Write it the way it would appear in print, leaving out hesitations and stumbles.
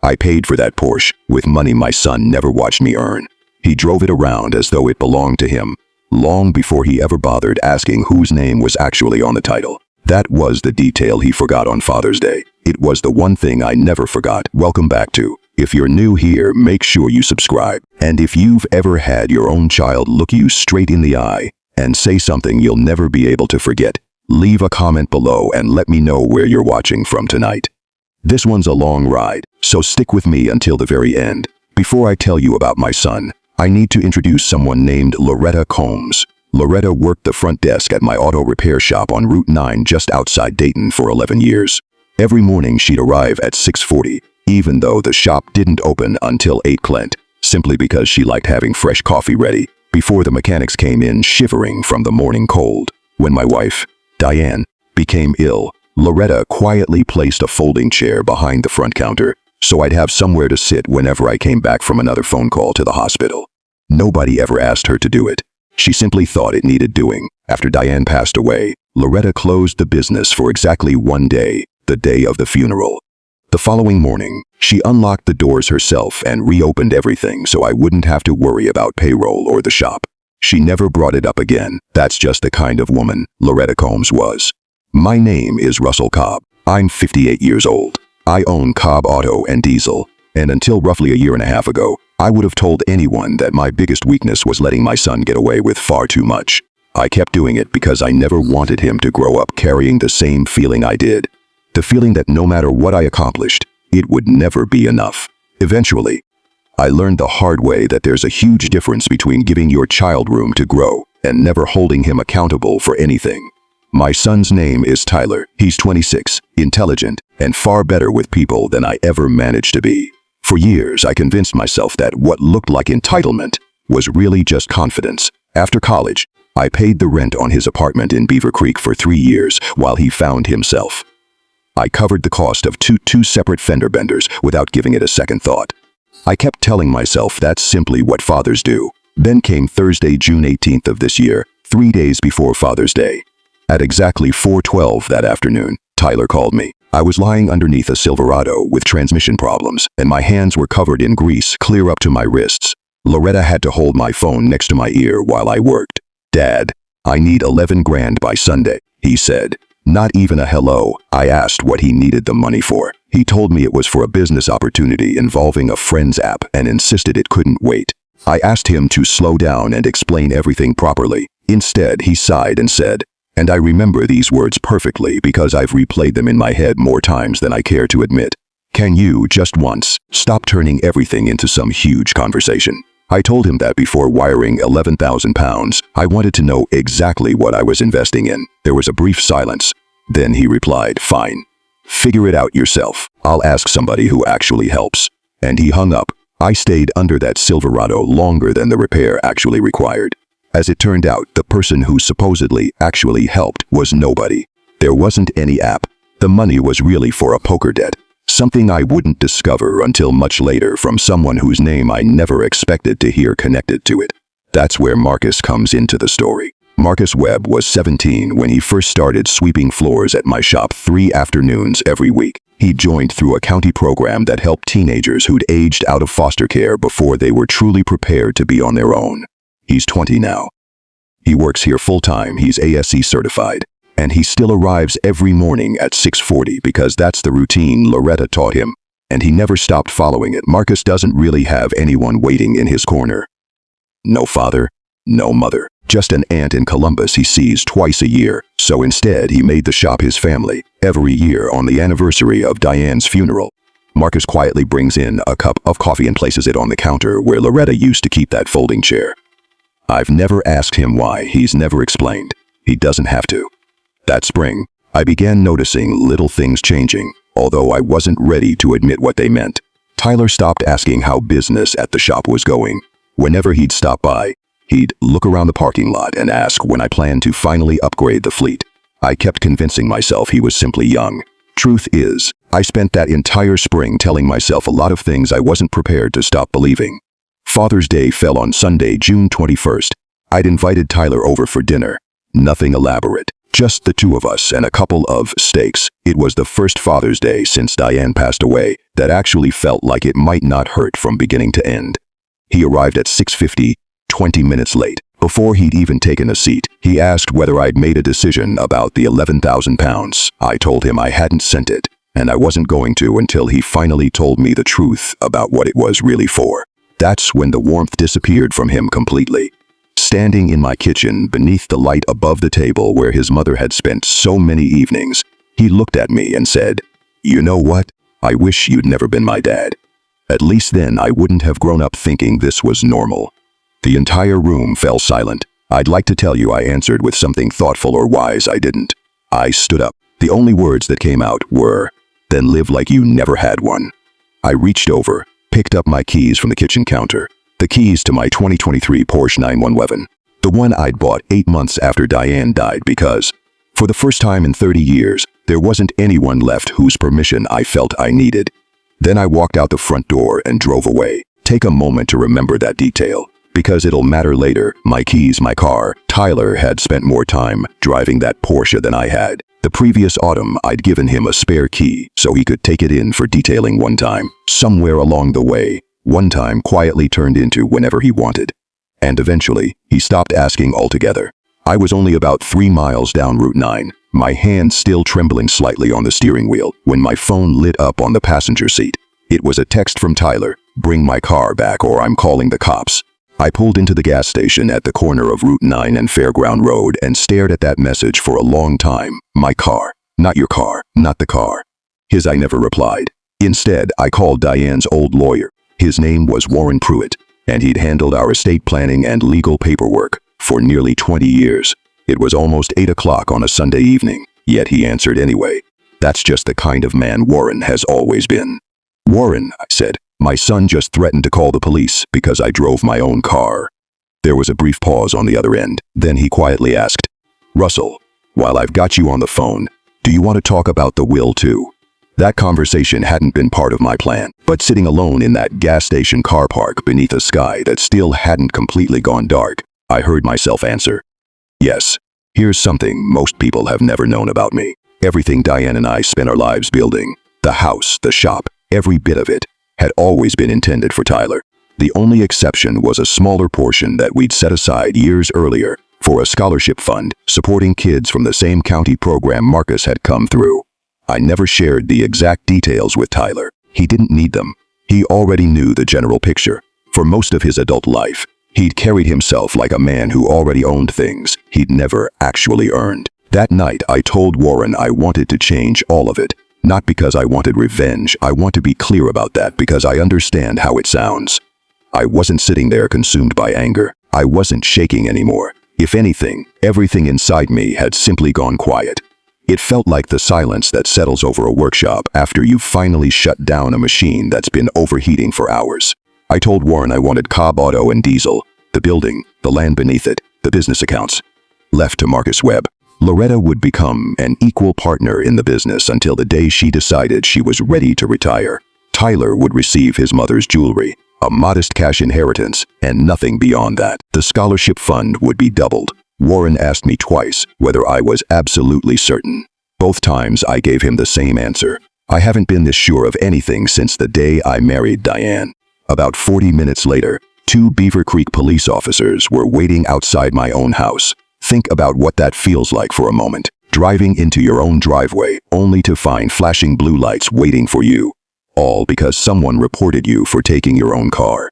I paid for that Porsche with money my son never watched me earn. He drove it around as though it belonged to him, long before he ever bothered asking whose name was actually on the title. That was the detail he forgot on Father's Day. It was the one thing I never forgot. Welcome back to. If you're new here, make sure you subscribe. And if you've ever had your own child look you straight in the eye and say something you'll never be able to forget, leave a comment below and let me know where you're watching from tonight. This one's a long ride, so stick with me until the very end. Before I tell you about my son, I need to introduce someone named Loretta Combs. Loretta worked the front desk at my auto repair shop on Route 9 just outside Dayton for 11 years. Every morning she'd arrive at 6:40, even though the shop didn't open until 8 simply because she liked having fresh coffee ready before the mechanics came in shivering from the morning cold. When my wife, Diane, became ill, Loretta quietly placed a folding chair behind the front counter so I'd have somewhere to sit whenever I came back from another phone call to the hospital. Nobody ever asked her to do it. She simply thought it needed doing. After Diane passed away, Loretta closed the business for exactly one day, the day of the funeral. The following morning, she unlocked the doors herself and reopened everything so I wouldn't have to worry about payroll or the shop. She never brought it up again. That's just the kind of woman Loretta Combs was. My name is Russell Cobb. I'm 58 years old. I own Cobb Auto and Diesel, and until roughly a year and a half ago, I would have told anyone that my biggest weakness was letting my son get away with far too much. I kept doing it because I never wanted him to grow up carrying the same feeling I did. The feeling that no matter what I accomplished, it would never be enough. Eventually, I learned the hard way that there's a huge difference between giving your child room to grow and never holding him accountable for anything. My son's name is Tyler. He's 26, intelligent, and far better with people than I ever managed to be. For years, I convinced myself that what looked like entitlement was really just confidence. After college, I paid the rent on his apartment in Beaver Creek for 3 years while he found himself. I covered the cost of two separate fender benders without giving it a second thought. I kept telling myself that's simply what fathers do. Then came Thursday, June 18th of this year, 3 days before Father's Day. At exactly 4:12 that afternoon, Tyler called me. I was lying underneath a Silverado with transmission problems, and my hands were covered in grease clear up to my wrists. Loretta had to hold my phone next to my ear while I worked. "Dad, I need 11 grand by Sunday," he said. Not even a hello. I asked what he needed the money for. He told me it was for a business opportunity involving a friend's app and insisted it couldn't wait. I asked him to slow down and explain everything properly. Instead, he sighed and said, and I remember these words perfectly because I've replayed them in my head more times than I care to admit. "Can you, just once, stop turning everything into some huge conversation?" I told him that before wiring £11,000, I wanted to know exactly what I was investing in. There was a brief silence. Then he replied, "Fine. Figure it out yourself. I'll ask somebody who actually helps." And he hung up. I stayed under that Silverado longer than the repair actually required. As it turned out, the person who supposedly actually helped was nobody. There wasn't any app. The money was really for a poker debt. Something I wouldn't discover until much later from someone whose name I never expected to hear connected to it. That's where Marcus comes into the story. Marcus Webb was 17 when he first started sweeping floors at my shop 3 afternoons every week. He joined through a county program that helped teenagers who'd aged out of foster care before they were truly prepared to be on their own. He's 20 now. He works here full-time, he's ASC certified, and he still arrives every morning at 6:40 because that's the routine Loretta taught him, and he never stopped following it. Marcus doesn't really have anyone waiting in his corner. No father, no mother, just an aunt in Columbus he sees twice a year, so instead he made the shop his family every year on the anniversary of Diane's funeral. Marcus quietly brings in a cup of coffee and places it on the counter where Loretta used to keep that folding chair. I've never asked him why. He's never explained. He doesn't have to. That spring, I began noticing little things changing, although I wasn't ready to admit what they meant. Tyler stopped asking how business at the shop was going. Whenever he'd stop by, he'd look around the parking lot and ask when I planned to finally upgrade the fleet. I kept convincing myself he was simply young. Truth is, I spent that entire spring telling myself a lot of things I wasn't prepared to stop believing. Father's Day fell on Sunday, June 21st. I'd invited Tyler over for dinner. Nothing elaborate. Just the two of us and a couple of steaks. It was the first Father's Day since Diane passed away that actually felt like it might not hurt from beginning to end. He arrived at 6:50, 20 minutes late. Before he'd even taken a seat, he asked whether I'd made a decision about the £11,000. I told him I hadn't sent it, and I wasn't going to until he finally told me the truth about what it was really for. That's when the warmth disappeared from him completely. Standing in my kitchen beneath the light above the table where his mother had spent so many evenings, he looked at me and said, "You know what? I wish you'd never been my dad. At least then I wouldn't have grown up thinking this was normal." The entire room fell silent. "I'd like to tell you," I answered with something thoughtful or wise. I didn't. I stood up. The only words that came out were, "Then live like you never had one." I reached over, picked up my keys from the kitchen counter. The keys to my 2023 Porsche 911. The one I'd bought 8 months after Diane died because, for the first time in 30 years, there wasn't anyone left whose permission I felt I needed. Then I walked out the front door and drove away. Take a moment to remember that detail, because it'll matter later. My keys, my car. Tyler had spent more time driving that Porsche than I had. The previous autumn, I'd given him a spare key so he could take it in for detailing one time. Somewhere along the way, one time quietly turned into whenever he wanted. And eventually, he stopped asking altogether. I was only about 3 miles down Route 9, my hand still trembling slightly on the steering wheel, when my phone lit up on the passenger seat. It was a text from Tyler, "Bring my car back or I'm calling the cops." I pulled into the gas station at the corner of Route 9 and Fairground Road and stared at that message for a long time. My car. Not your car. Not the car. His. I never replied. Instead, I called Diane's old lawyer. His name was Warren Pruitt, and he'd handled our estate planning and legal paperwork for nearly 20 years. It was almost 8 o'clock on a Sunday evening, yet he answered anyway. That's just the kind of man Warren has always been. "Warren," I said, "my son just threatened to call the police because I drove my own car." There was a brief pause on the other end. Then he quietly asked, "Russell, while I've got you on the phone, do you want to talk about the will too?" That conversation hadn't been part of my plan, but sitting alone in that gas station car park beneath a sky that still hadn't completely gone dark, I heard myself answer, "Yes. Here's something most people have never known about me. Everything Diane and I spent our lives building, the house, the shop, every bit of it, had always been intended for Tyler. The only exception was a smaller portion that we'd set aside years earlier for a scholarship fund supporting kids from the same county program Marcus had come through. I never shared the exact details with Tyler. He didn't need them. He already knew the general picture. For most of his adult life, he'd carried himself like a man who already owned things he'd never actually earned. That night, I told Warren I wanted to change all of it. Not because I wanted revenge. I want to be clear about that because I understand how it sounds. I wasn't sitting there consumed by anger. I wasn't shaking anymore. If anything, everything inside me had simply gone quiet. It felt like the silence that settles over a workshop after you've finally shut down a machine that's been overheating for hours. I told Warren I wanted Cobb Auto and Diesel, the building, the land beneath it, the business accounts. Left to Marcus Webb, Loretta would become an equal partner in the business until the day she decided she was ready to retire. Tyler would receive his mother's jewelry, a modest cash inheritance, and nothing beyond that. The scholarship fund would be doubled. Warren asked me twice whether I was absolutely certain. Both times I gave him the same answer. I haven't been this sure of anything since the day I married Diane. About 40 minutes later, 2 Beaver Creek police officers were waiting outside my own house. Think about what that feels like for a moment. Driving into your own driveway only to find flashing blue lights waiting for you. All because someone reported you for taking your own car.